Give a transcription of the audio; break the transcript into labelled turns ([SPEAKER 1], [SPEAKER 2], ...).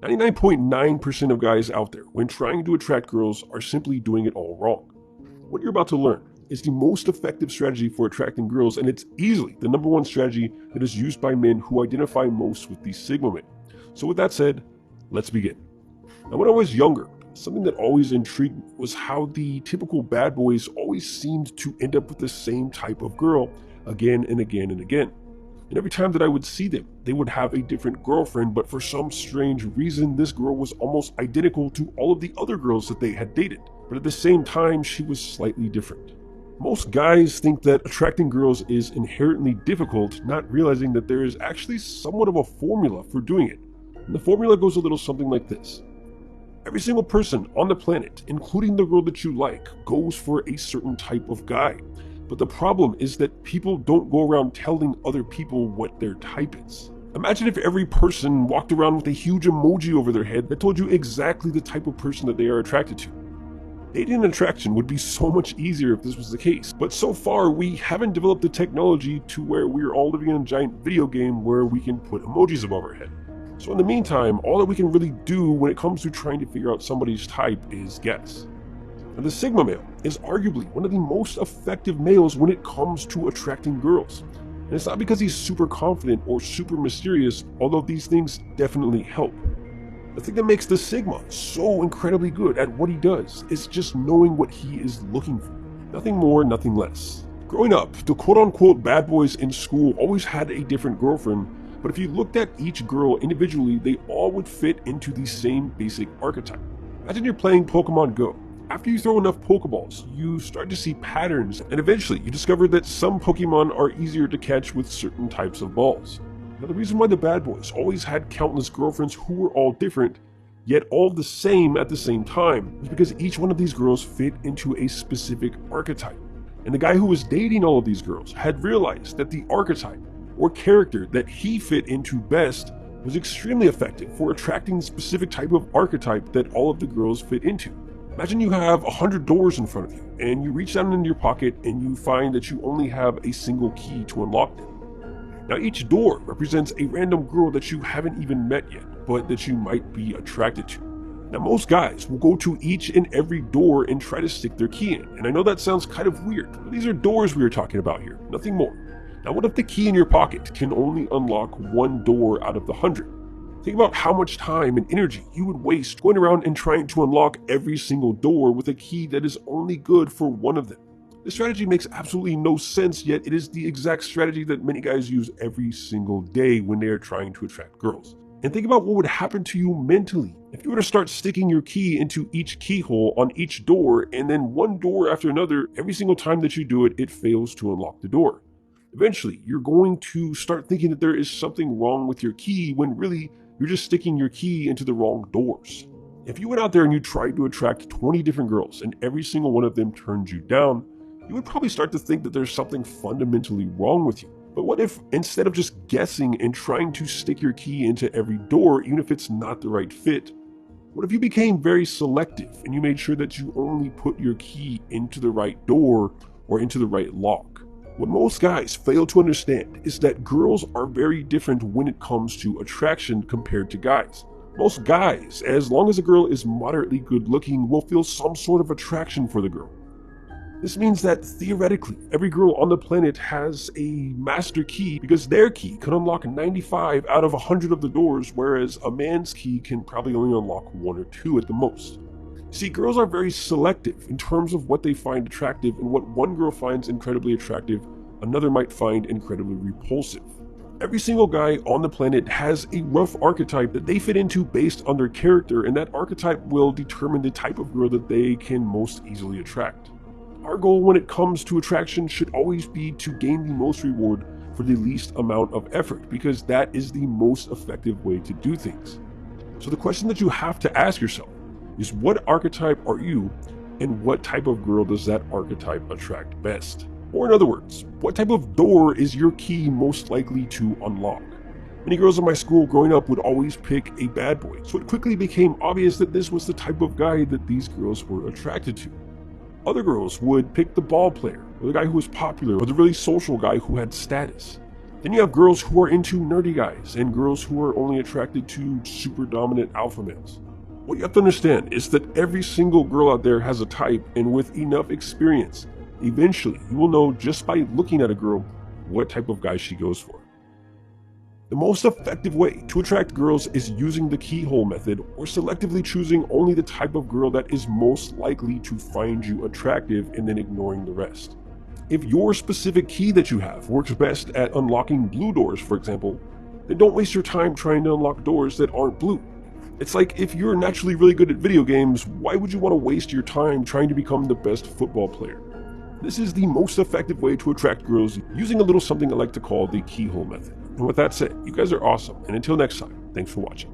[SPEAKER 1] 99.9% of guys out there, when trying to attract girls, are simply doing it all wrong. What you're about to learn is the most effective strategy for attracting girls, and it's easily the #1 strategy that is used by men who identify most with the Sigma male. So with that said, let's begin. Now, when I was younger, something that always intrigued me was how the typical bad boys always seemed to end up with the same type of girl again and again and again. And every time that I would see them, they would have a different girlfriend, but for some strange reason, this girl was almost identical to all of the other girls that they had dated. But at the same time, she was slightly different. Most guys think that attracting girls is inherently difficult, not realizing that there is actually somewhat of a formula for doing it. And the formula goes a little something like this. Every single person on the planet, including the girl that you like, goes for a certain type of guy. But the problem is that people don't go around telling other people what their type is. Imagine if every person walked around with a huge emoji over their head that told you exactly the type of person that they are attracted to. Dating and attraction would be so much easier if this was the case, but so far we haven't developed the technology to where we're all living in a giant video game where we can put emojis above our head. So in the meantime, all that we can really do when it comes to trying to figure out somebody's type is guess. Now, the Sigma male is arguably one of the most effective males when it comes to attracting girls. And it's not because he's super confident or super mysterious, although these things definitely help. The thing that makes the Sigma so incredibly good at what he does is just knowing what he is looking for. Nothing more, nothing less. Growing up, the quote-unquote bad boys in school always had a different girlfriend, but if you looked at each girl individually, they all would fit into the same basic archetype. Imagine you're playing Pokemon Go. After you throw enough Pokeballs, you start to see patterns, and eventually you discover that some Pokemon are easier to catch with certain types of balls. Now, the reason why the bad boys always had countless girlfriends who were all different, yet all the same at the same time, is because each one of these girls fit into a specific archetype. And the guy who was dating all of these girls had realized that the archetype, or character that he fit into best, was extremely effective for attracting the specific type of archetype that all of the girls fit into. Imagine you have 100 doors in front of you, and you reach down into your pocket and you find that you only have a single key to unlock them. Now, each door represents a random girl that you haven't even met yet, but that you might be attracted to. Now, most guys will go to each and every door and try to stick their key in, and I know that sounds kind of weird, but these are doors we are talking about here, nothing more. Now, what if the key in your pocket can only unlock one door out of the 100? Think about how much time and energy you would waste going around and trying to unlock every single door with a key that is only good for one of them. This strategy makes absolutely no sense, yet it is the exact strategy that many guys use every single day when they are trying to attract girls. And think about what would happen to you mentally if you were to start sticking your key into each keyhole on each door, and then one door after another, every single time that you do it, it fails to unlock the door. Eventually, you're going to start thinking that there is something wrong with your key when really you're just sticking your key into the wrong doors. If you went out there and you tried to attract 20 different girls and every single one of them turned you down, you would probably start to think that there's something fundamentally wrong with you. But what if, instead of just guessing and trying to stick your key into every door, even if it's not the right fit, what if you became very selective and you made sure that you only put your key into the right door or into the right lock? What most guys fail to understand is that girls are very different when it comes to attraction compared to guys. Most guys, as long as a girl is moderately good looking, will feel some sort of attraction for the girl. This means that theoretically, every girl on the planet has a master key because their key can unlock 95 out of 100 of the doors, whereas a man's key can probably only unlock 1 or 2 at the most. See, girls are very selective in terms of what they find attractive, and what one girl finds incredibly attractive, another might find incredibly repulsive. Every single guy on the planet has a rough archetype that they fit into based on their character, and that archetype will determine the type of girl that they can most easily attract. Our goal when it comes to attraction should always be to gain the most reward for the least amount of effort, because that is the most effective way to do things. So the question that you have to ask yourself is, what archetype are you, and what type of girl does that archetype attract best? Or in other words, what type of door is your key most likely to unlock? Many girls in my school growing up would always pick a bad boy, so it quickly became obvious that this was the type of guy that these girls were attracted to. Other girls would pick the ball player, or the guy who was popular, or the really social guy who had status. Then you have girls who are into nerdy guys and girls who are only attracted to super dominant alpha males. What you have to understand is that every single girl out there has a type, and with enough experience, eventually you will know just by looking at a girl what type of guy she goes for. The most effective way to attract girls is using the keyhole method, or selectively choosing only the type of girl that is most likely to find you attractive and then ignoring the rest. If your specific key that you have works best at unlocking blue doors, for example, then don't waste your time trying to unlock doors that aren't blue. It's like if you're naturally really good at video games, why would you want to waste your time trying to become the best football player? This is the most effective way to attract girls using a little something I like to call the keyhole method. And with that said, you guys are awesome, and until next time, thanks for watching.